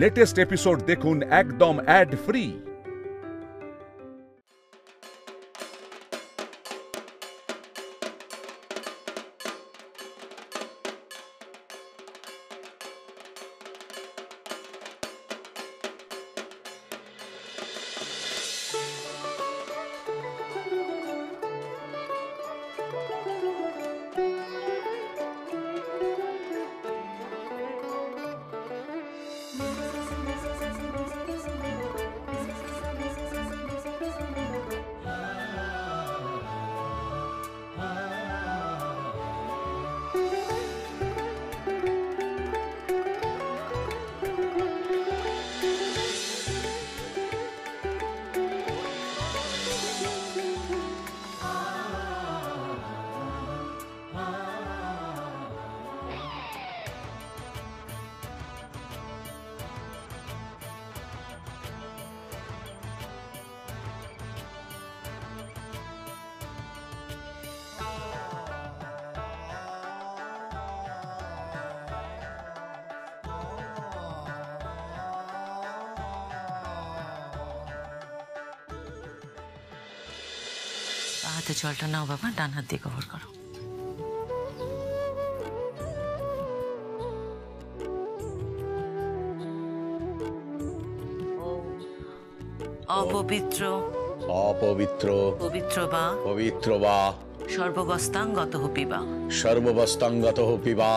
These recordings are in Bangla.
লেটেস্ট এপিসোড দেখুন একদম অ্যাড ফ্রি। হাতে জলটা নাও বাবা, ডান হাত দিয়ে কভার করো। অপবিত্র অপবিত্র পবিত্র বা পবিত্র বা সর্ববস্তাঙ্গত পিবা সর্ববস্তাঙ্গত পিবা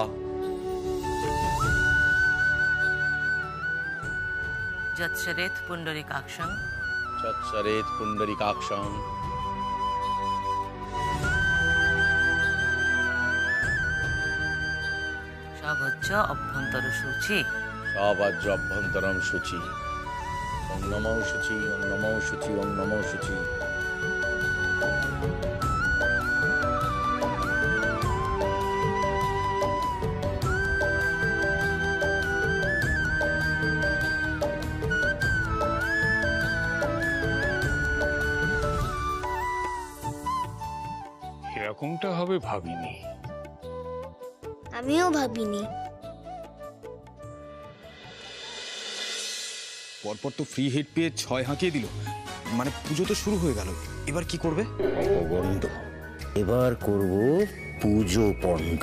যৎসরেত পুণ্ডরিকাক্ষং তৎসরেত পুণ্ডরিকাক্ষং সবজ্জ অভ্যন্তর সূচি সবাজ্য অভ্যন্তরম শুচি। ওম নমো শুচি, ওম নমো শুচি, ওম নমো শুচি। এরকমটা হবে ভাবিনি। আমিও ভাবিনি। পরপর তো ফ্রি হিট পেয়ে 6 হাঁকিয়ে দিল, মানে পুজো তো শুরু হয়ে গেল। এবার কি করবে? অপগণ্ড। এবার করব পুজো পণ্ড।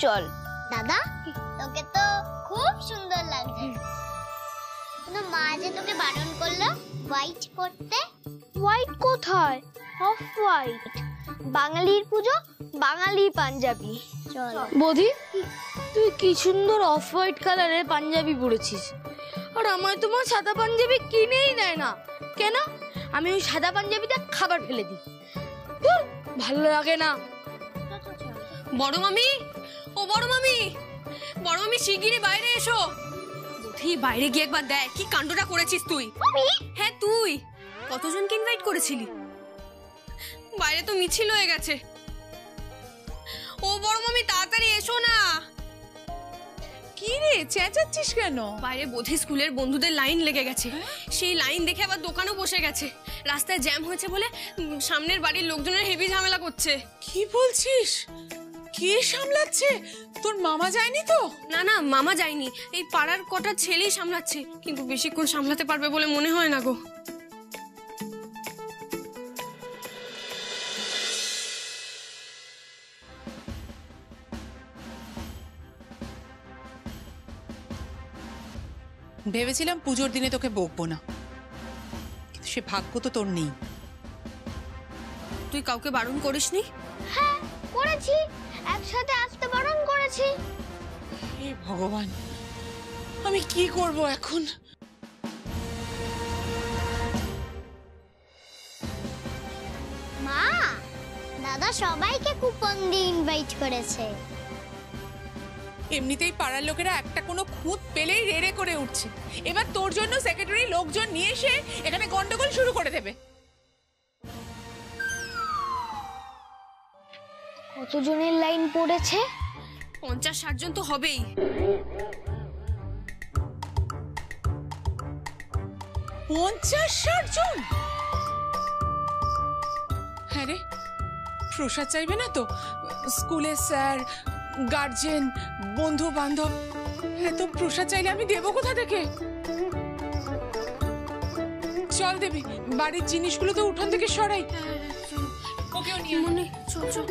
চল দাদা, তোকে তো খুব সুন্দর লাগছে। কিন্তু মা যে তোকে বারণ করলো হোয়াইট পরতে। হোয়াইট কোথায়? Off white. বাঙালির পুজো, বাঙালি পাঞ্জাবি। চল বৌদি, তুই কি সুন্দর অফ হোয়াইট কালারের পাঞ্জাবি পরেছিস, আর আমায় তোমার সাদা পাঞ্জাবি কিনেই দেয় না কেন? আমি ওই সাদা পাঞ্জাবিটা খাবার ফেলে দিই, ভালো লাগে না। বড় মামি, ও বড় মামি, বড় মামি শিগগিরই বাইরে এসো। বুদ্ধি, বাইরে গিয়ে একবার দেখ কি কাণ্ডটা করেছিস তুই। হ্যাঁ তুই, কতজনকে ইনভাইট করেছিলি? বাইরে তো মিছিল হয়ে গেছে। ও বড় মামি তাড়াতাড়ি এসো না। কি রে চেঁচাচ্ছিস কেন? বাইরে বোধি স্কুলের বন্ধুদের লাইন লেগে গেছে। সেই লাইন দেখে আবার দোকানও বসে গেছে। রাস্তায় জ্যাম হয়েছে বলে সামনের বাড়ির লোকজনের হেভি ঝামেলা করছে। কি বলছিস? কে সামলাচ্ছে? তোর মামা যায়নি তো? না না, মামা যায়নি, এই পাড়ার কটা ছেলেই সামলাচ্ছে, কিন্তু বেশিক্ষণ সামলাতে পারবে বলে মনে হয় না গো। ভেবেছিলাম পুজোর দিনে তোকে বকবো না, কিন্তু সে ভাগ্য তো তোর নেই। তুই কাউকে বারণ করিসনি? হ্যাঁ করেছি, একসাথে আসতে বারণ করেছি। হে ভগবান, আমি কি করব এখন? মা, দাদা সবাইকে কুপন দিয়ে ইনভাইট করেছে। এমনিতেই পাড়ার লোকেরা একটা কোনো খুঁত পেলেই রেড়ে করে উঠছে, এবার তোর জন্য সেক্রেটারি লোকজন নিয়ে এসে এখানে গন্ডগোল শুরু করে দেবে। কতজনের লাইন পড়েছে? 50-60 জন তো হবেই। জন? হ্যাঁ রে, প্রসাদ চাইবে না তো? স্কুলের স্যার, গার্জেন, বন্ধু বান্ধব, এত প্রসাদ চাইলে আমি দেবো কোথা থেকে? চল দেবী, বাড়ির জিনিসগুলো তো উঠোন থেকে সরাই। ওকেও নিয়ে মনে চল চল।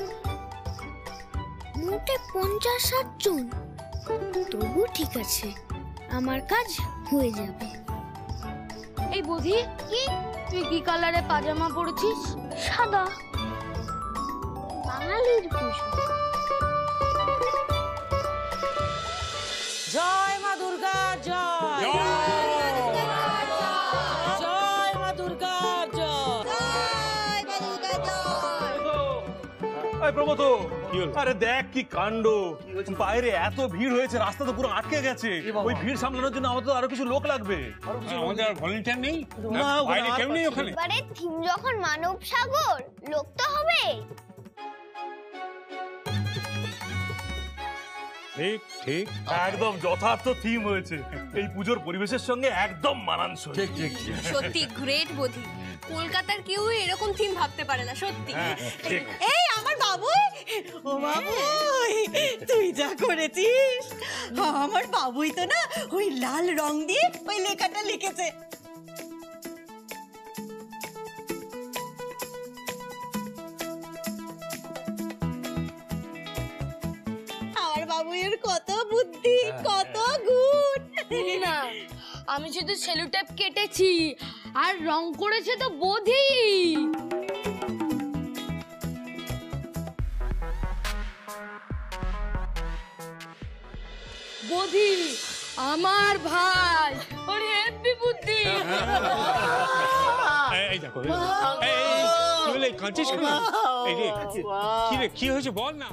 মোটে 50-60 জন, তবু ঠিক আছে, আমার কাজ হয়ে যাবে। এই বুধি, কি? তুই কি কালারে পাজামা পরেছিস? সাদা, বাঙালির পুজো। জয় মা দুর্গা জয়, জয় মা দুর্গা জয়। প্রমোদ, আরে দেখ কি কাণ্ড, বাইরে এত ভিড় হয়েছে, রাস্তা তো পুরো আটকে গেছে। ওই ভিড় সামলানোর জন্য আমাদের আরো কিছু লোক লাগবে। আমাদের ভলেন্টিয়ার নেই, বাইরে কেউ নেই ওখানে। এবারে থিম যখন মানব সাগর, লোক তো হবে। ঠিক ঠিক, একদম যথার্থ থিম হয়েছে, এই পুজোর পরিবেশের সঙ্গে একদম মানানসই। ঠিক ঠিক, সত্যি গ্রেট বুদ্ধি। কলকাতার কেউ এরকম থিম ভাবতে পারে না, সত্যি। এই আমার বাবু, ও বাবু, তুই যা করেছিস, আমার বাবুই তো না ওই লাল রং দিয়ে ওই লেখাটা লিখেছে। আমার বাবুয়ের কত বুদ্ধি, কত গুণ। না, আমি শুধু সেলুটেপ কেটেছি, আর রং করেছে তো বোধি। বোধি আমার ভাই, ওর হেভি বুদ্ধি। এই দেখো, এই কাঁদছিস কেন? এই রে, কি রে, কি হয়েছে বল না।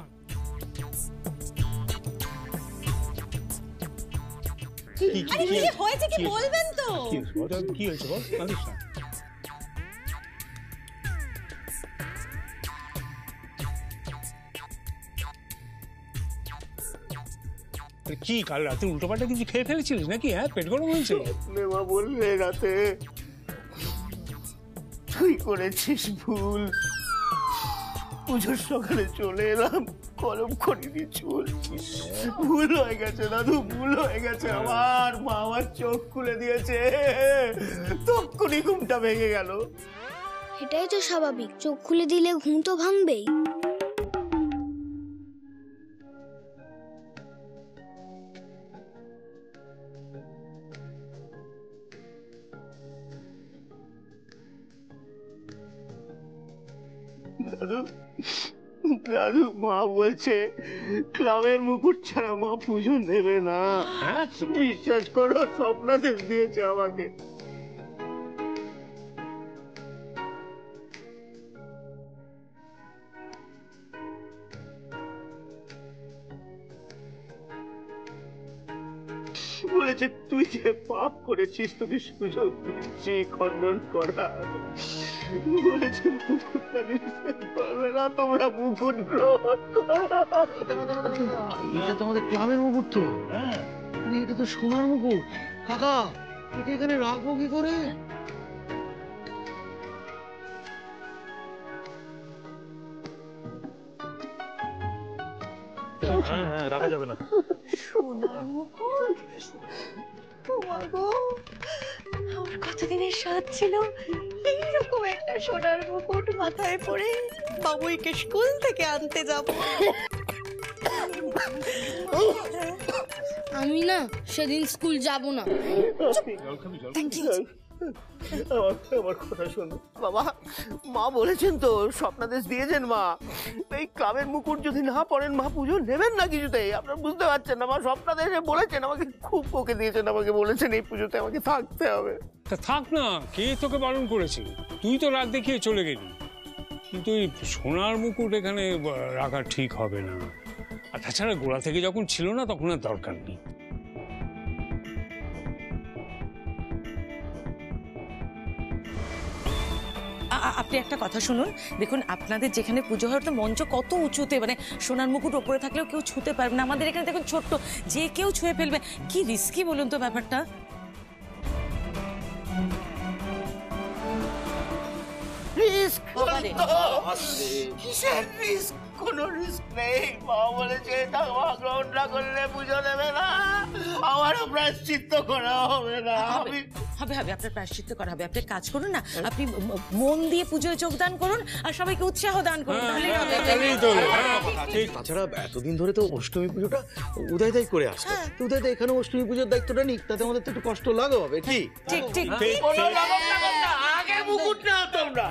আরে কি হয়েছে কি বলবেন তো? কি হয়েছে বল, কাঁদিস না। কি কাল রাতে উল্টোপাল্টা কিছু খেয়ে ফেলেছিলিস নাকি? হ্যাঁ, পেট গরম হয়েছে? মা বললে রাতে তুই করেছিস ভুল, পুজোর সকালে চলে এলাম, কলম করিনি চুল। ভুল হয়ে গেছে দাদু, ভুল হয়ে গেছে আমার। মা আমার চোখ খুলে দিয়েছে, তক্ষুনি ঘুমটা ভেঙে গেল। এটাই তো স্বাভাবিক, চোখ খুলে দিলে ঘুম তো ভাঙবেই। দাদু, দাদু, মা বলছে ক্লাবের মুকুট ছাড়া মা পুজো নেবে না। বিশ্বাস করো, স্বপ্নাদেশ দিয়েছে আমাকে। বলেছে তুই যে পাপ করেছিস তোকে সুযোগ দিচ্ছি খণ্ডন করা। বলেছে মুকুটটা নিতে পারবে না তোমরা, মুকুট গ্রহণ করো। এটা তোমাদের ক্লাবের মুকুট তো? হ্যাঁ, এটা তো সোনার মুকুট কাকা, এটা এখানে রাখবো কি করে? হ্যাঁ, রাখা যাবে না। সোনার মুকুট, আমার কতদিনের স্বাদ ছিল এইরকম একটা সোনার মুকুট মাথায় পরে বাবুইকে স্কুল থেকে আনতে যাব। আমি না সেদিন স্কুল যাব না। আমার কথা শোনো বাবা, মা বলেছেন তো, স্বপ্নাদেশ দিয়েছেন মা, এই ক্লাবের মুকুট যদি না পড়েন মা পুজো নেবেন না কিছুতেই। আপনারা বুঝতে পারছেন না, মা স্বপ্নাদেশে বলেছেন, আমাকে খুব বকে দিয়েছেন, আমাকে বলেছেন এই পুজোতে আমাকে থাকতে হবে। তা থাক না, কে তোকে বারণ করেছে? তুই তো রাগ দেখিয়ে চলে গেলি। কিন্তু এই সোনার মুকুট এখানে রাখা ঠিক হবে না। আর তাছাড়া গোড়া থেকে যখন ছিল না তখন আর দরকার নেই। আপনি একটা কথা শুনুন, দেখুন আপনাদের যেখানে পুজো হয় তো মঞ্চ কত উঁচুতে, মানে সোনার মুকুট ওপরে থাকলেও কেউ ছুঁতে পারবে না। আমাদের এখানে দেখুন ছোট্ট, যে কেউ ছুঁয়ে ফেলবে, কি রিস্কি বলুন তো ব্যাপারটা। রিস্ক কিসের রিস্ক? কোনো রিস্ক নেই। বাবা বলেছে ঠাকুমা গ্রহণ না করলে পুজো দেবে না, আমারও প্রায়শ্চিত্ত করা হবে না। হবে হবে, আপনার প্রায়শ্চিত্ত করা হবে। আপনি কাজ করুন না, আপনি মন দিয়ে পুজোয় যোগদান করুন আর সবাইকে উৎসাহ দান করুন, তাহলেই হবে। তাছাড়া এতদিন ধরে তো অষ্টমী পুজোটা উদয়দাই করে আসছে, উদয়দা এখানে অষ্টমী পুজোর দায়িত্বটা নিক, তাতে আমাদের তো একটু কষ্ট লাঘব হবে। কি ঠিক ঠিক আগে মুকুট নাও তোমরা,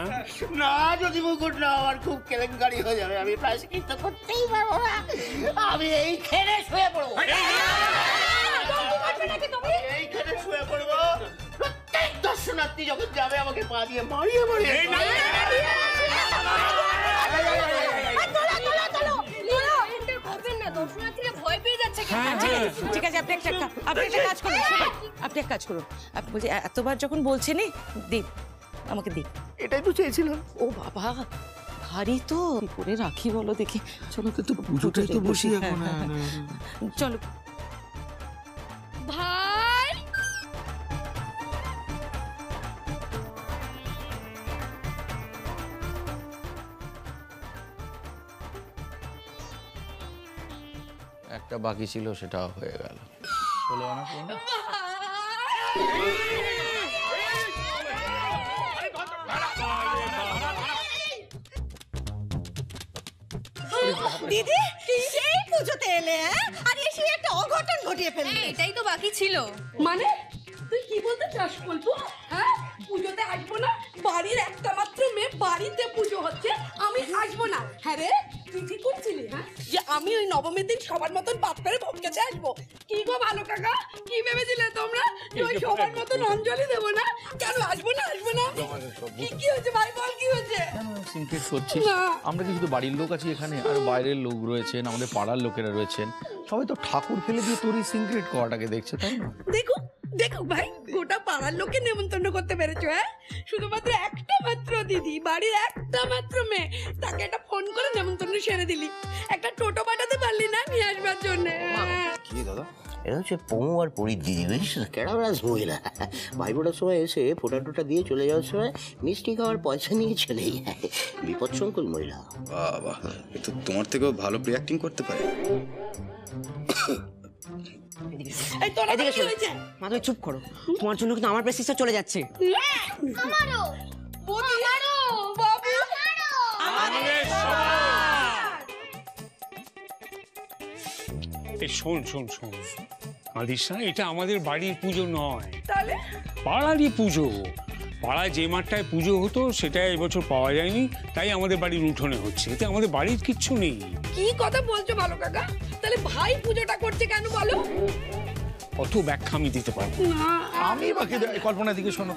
না যদি মুকুট নাও আমার খুব কেলেঙ্কারি হয়ে যাবে, আমি প্রায়শ্চিত্ত করতেই পারবো না। আমি এইখানে শুয়ে পড়বো, এইখানে শুয়ে পড়বো। প্রত্যেক দর্শনার্থী যখন যাবে আমাকে পা দিয়ে মারিয়ে মারিয়ে ঠিক আছে, আপনি একটা কাজ করুন, আপনি এক কাজ করুন, আপনি বলছি এতবার যখন বলছেনই দিন, আমাকে দিন। এটাই তো চেয়েছিলাম। ও বাবা, ভারী তো, কি করে রাখি বলো দেখি। চলো কিন্তু পুজোটাই তো বসি এখন। চলো ভাই। একটা বাকি ছিল, সেটা হয়ে গেল। চলো আনা পূর্ণ। দিদি সেই পুজোতে এলে আর এসে একটা অঘটন ঘটিয়ে ফেললে। এটাই তো বাকি ছিল। মানে তুই কি বলতে চাস বলবো? হ্যাঁ, পুজোতে আসবো না? বাড়ির একটা মাত্র মেয়ে, বাড়িতে পুজো হচ্ছে, আমি আসবো না? হ্যাঁ রে, তুই কি করছিলি? হ্যাঁ, যে আমি ওই নবমীর দিন সবার মতন পাপ করে ভোগ খেতে আসবো? কি গো ভালো কাকা, কি ভেবেছিলে তোমরা ওই সবার মতন অঞ্জলি দেবো না? কেন আসবো না? কি হয়েছে ভাই, বল কি হয়েছে? সিনক্রেট করছিস? আমরা কি শুধু বাড়ির লোক আছি এখানে? আর বাইরের লোক রয়েছেন, আমাদের পাড়ার লোকেরা রয়েছেন, সবাই তো ঠাকুর ফেলে দিয়ে তোর এই সিনক্রেট করাটাকে দেখছে, তাই না? দেখো ভাই, গোটা পাড়ার লোককে নেমন্তন্ন করতে পেরেছো। হ্যাঁ, শুধুমাত্র একটা মাত্র দিদি, বাড়ির একটা মাত্র মেয়ে, তাকে একটা ফোন করে নেমন্তন্ন সেরে দিলি। একটা টোটো পাঠাতে পারলি না নিয়ে আসবার জন্য? কি দাদা? এটা হচ্ছে পমু আর পরির দিদি, বুঝিস? কেরামরাজ মহিলা ভাই ফোটার সময় এসে ফোটা টোটা দিয়ে চলে যাওয়ার সময় মিষ্টি খাওয়ার পয়সা নিয়ে চলে যায়। বিপদসংকুল মহিলা। বাবা, তো তোমার থেকেও ভালো প্রি অ্যাক্টিং করতে পারে। মা তুমি চুপ করো, তোমার জন্য কিন্তু আমার প্রেসিসটা চলে যাচ্ছে। আমারও শোন শোন শোন, কাঁদিস না, এটা আমাদের বাড়ির পুজো নয়, পাড়ারই পুজো। পাড়ায় যে মাঠটায় পুজো হতো সেটা এবছর পাওয়া যায়নি, তাই আমাদের বাড়ির উঠোনে হচ্ছে। এতে আমাদের বাড়ির কিচ্ছু নেই। কি কথা বলছো ভালো কাকা? তাহলে ভাই পুজোটা করছে কেন বলো? অত ব্যাখ্যা আমি দিতে পারবো না। আমি বাকি কল্পনা দিকে শোনো।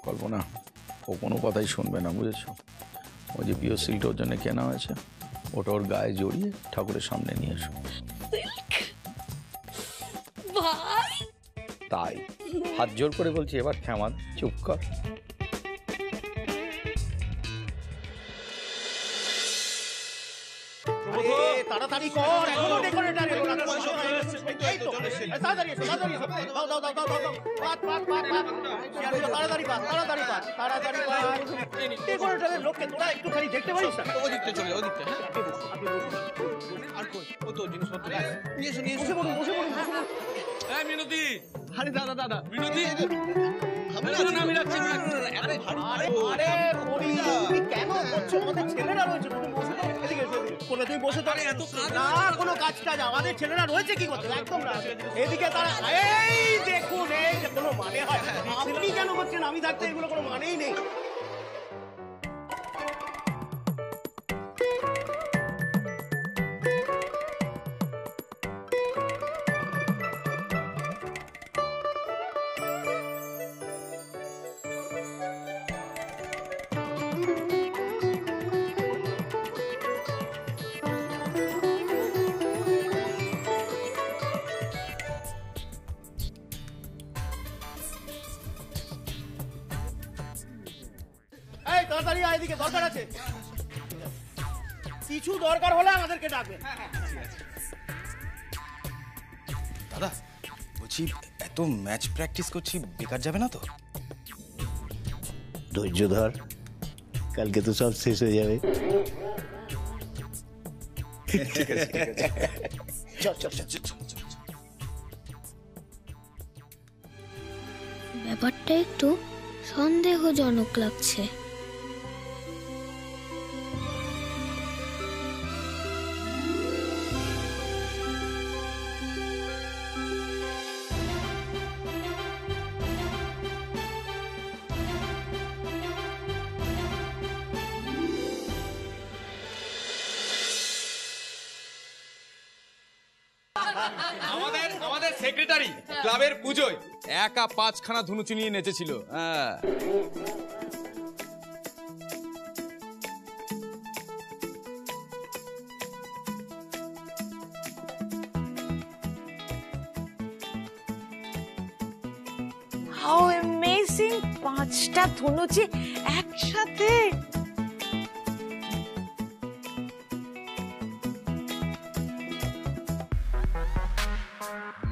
কল্পনা ও কোনো কথাই শুনবে না, বুঝেছো? ওই যে বিও সিলটা ওর জন্য কেনা হয়েছে, ওটা ওর গায়ে জড়িয়ে ঠাকুরের সামনে নিয়ে এসো। ভাই তাই হাত জোর করে বলছি, এবার ক্ষমা, চুপ কর। তাড়াতাড়ি কর, এখনো ডেকোরেটর এলো না। এই তো তাড়াতাড়ি এসো, তাড়াতাড়ি এসো, দাও দাও দাও দাও দাও, পাত পাত পাত পাত, তাড়াতাড়ি পাত, তাড়াতাড়ি পাত, তাড়াতাড়ি পাত। ডেকোরেটরের লোককে তোরা একটুখানি দেখতে পারিস না? ওদিকটা চলে, ওদিকটা। আর কই ও তো জিনিসপত্র নিয়ে এসো, নিয়ে এসো। বসে পড়ুন, বসে পড়ুন। হ্যাঁ মিনতি, আরে দাদা দাদা মিনতি, আমি রাখছি। আরে পরি, তুমি কেন করছো? আমাদের ছেলেরা রয়েছে, তুমি বসে দাও। এদিকে এসো, কোলে তুমি বসে দাও। এত কাজ না, কোনো কাজ টাজ আমাদের ছেলেরা রয়েছে কি করতে? একদম না, এদিকে তারা। এই দেখুন, এই যে কোনো মানে হয়? আপনি কেন করছেন? আমি থাকতে এগুলো কোনো মানেই নেই। এই তাড়াতাড়ি আয়, এদিকে দরকার আছে। কিছু দরকার হলে আমাদেরকে ডাকবেন। দাদা বলছি, এত ম্যাচ প্র্যাকটিস করছি, বেকার যাবে না তো? ধৈর্য ধর, কালকে তো সব শেষ হয়ে যাবে। ঠিক আছে, ঠিক আছে। চল চল চল। ব্যাপারটা একটু সন্দেহজনক লাগছে। আমাদের সেক্রেটারি ক্লাবের পুজোয় একা 5খানা ধুনুচি নিয়ে নেচেছিল। হ্যাঁ, হাউ অ্যামেজিং, 5টা ধনুচি একসাথে।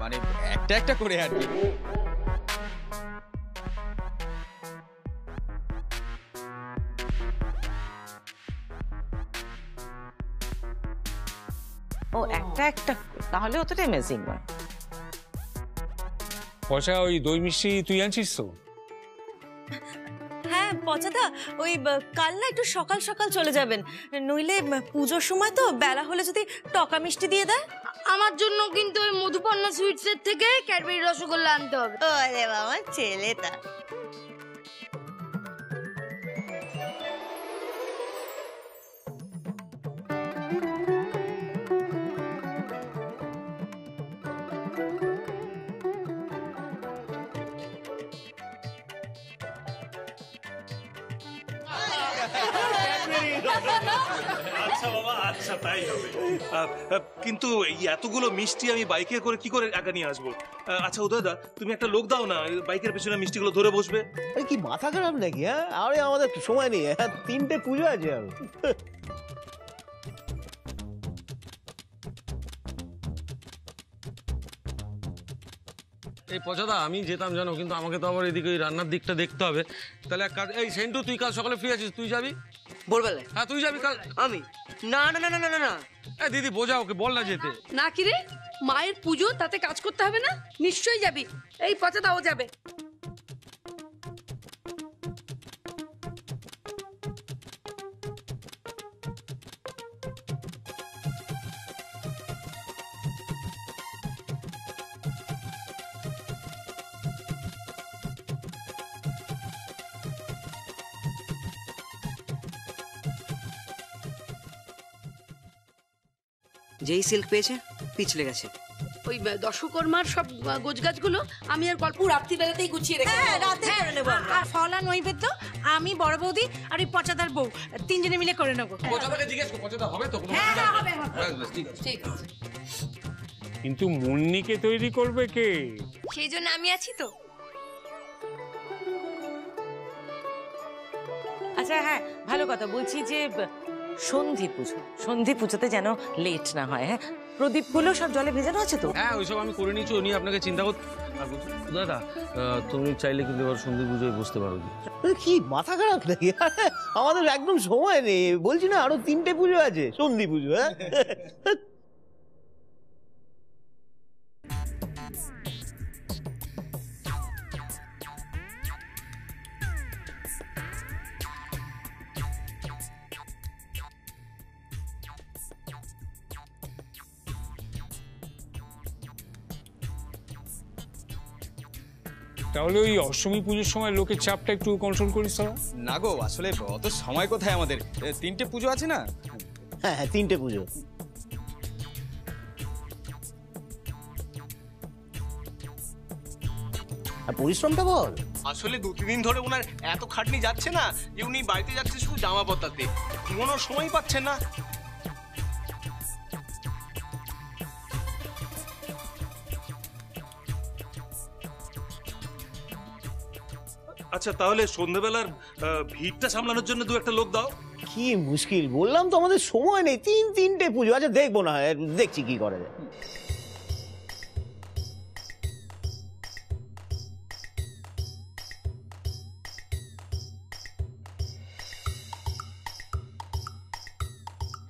মানে একটা একটা করে আর কি। ও একটা একটা, তাহলে অতটা অ্যামেজিং নয়। পচা, ওই দই মিষ্টি তুই আনছিস তো? হ্যাঁ পচাদা, ওই কাল না একটু সকাল সকাল চলে যাবেন, নইলে পুজোর সময় তো বেলা হলে যদি টকা মিষ্টি দিয়ে দেয়। আমার জন্য কিন্তু ওই মধুপর্ণা সুইটসের থেকে ক্যাডবেরি রসগোল্লা আনতে হবে। ওরে বাবা ছেলেটা। আচ্ছা বাবা, আচ্ছা তাই হবে। কিন্তু এই এতগুলো মিষ্টি আমি বাইকে করে কি করে একা নিয়ে আসবো? আচ্ছা উদয়দা, তুমি একটা লোক দাও না, বাইকের পেছনে মিষ্টিগুলো ধরে বসবে। আরে কি মাথা খারাপ নাকি? হ্যাঁ, আরে আমাদের সময় নেই, 3টে পুজো আছে আর। এই পচাদা, আমি যেতাম জানো, কিন্তু আমাকে তো আবার এদিকে ওই রান্নার দিকটা দেখতে হবে। তাহলে এক কাজ, এই সেন্টু, তুই কাল সকালে ফ্রি আছিস? তুই যাবি ভোরবেলায়? হ্যাঁ তুই যাবি কাল। আমি? না না না না না না। এই দিদি বোঝা ওকে, বল না যেতে। না কি রে, মায়ের পুজো, তাতে কাজ করতে হবে না? নিশ্চয়ই যাবি। এই পচাদাও যাবে। যেই সিল্ক পেয়েছে পিছলে গেছে। ওই দশকর্মার সব গোছগাছগুলো আমি আর গল্প রাত্রিবেলাতেই গুছিয়ে রেখে হ্যাঁ রাতে করে নেবো। আর ফল আর নৈবেদ্য আমি, বড় বৌদি আর ওই পচাদার বউ 3 জনে মিলে করে নেবো। পচাদাকে জিজ্ঞেস কর, পচাদা হবে তো? হ্যাঁ হ্যাঁ হবে হবে। ব্যাস, ঠিক আছে। ঠিক আছে। কিন্তু মুন্নিকে তৈরি করবে কে? সেই জন্য আমি আছি তো। আচ্ছা হ্যাঁ, ভালো কথা বলছি যে সন্ধি পুজোতে যেন লেট না হয়। হ্যাঁ, প্রদীপগুলো সব জলে ভেজানো আছে তো? হ্যাঁ, ওইসব আমি করে নিচ্ছি, ও নিয়ে আপনাকে চিন্তা করতে। আর দাদা, তুমি চাইলে কিন্তু এবার সন্ধি পুজোয় বসতে পারো। কি মাথা খারাপ নাকি? আমাদের একদম সময় নেই, বলছি না, আরো 3টে পুজো আছে, সন্ধি পুজো। হ্যাঁ, তাহলে ওই অষ্টমী পুজোর সময় লোকের চাপটা একটু কন্ট্রোল করিস তোরা। না গো, আসলে অত সময় কোথায় আমাদের, 3টে পুজো আছে না। হ্যাঁ হ্যাঁ, 3টে পুজো। আর পরিশ্রমটা বল। আসলে 2-3 দিন ধরে ওনার এত খাটনি যাচ্ছে না যে উনি বাড়িতে যাচ্ছে শুধু জামা বদলাতে, ঘুমানোর সময় পাচ্ছেন না। আচ্ছা তাহলে সন্ধ্যাবেলার ভিড়টা সামলানোর জন্য 2-1টা লোক দাও। কি মুশকিল, বললাম তো আমাদের সময় নেই, তিনটে পুজো। আচ্ছা দেখবো না, দেখছি কি করা যায়।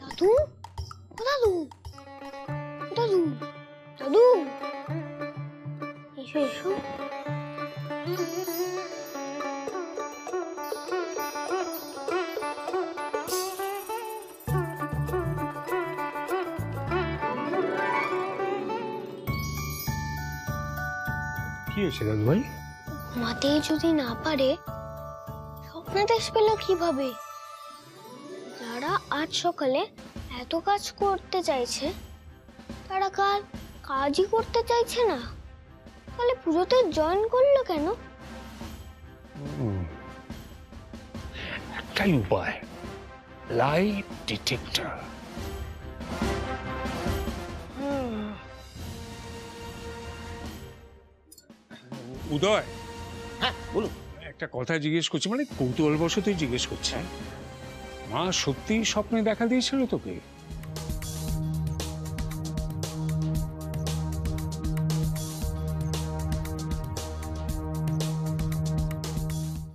দাদু, ও দাদু, দাদু, দাদু, এসো এসো। কি হয়েছে দাদু ভাই? ঘুমাতেই যদি না পারে স্বপ্নাদেশ পেল কিভাবে? যারা আজ সকালে এত কাজ করতে চাইছে তারা কাল কাজই করতে চাইছে না, তাহলে পুজোতে জয়েন করলো কেন? একটাই উপায়, লাই ডিটেক্টর। উদয়, হ্যাঁ বলুন। একটা কথা জিজ্ঞেস করছি, মানে কৌতূহলবশতই জিজ্ঞেস করছি। মা সত্যি স্বপ্নে দেখা দিয়েছিল তোকে?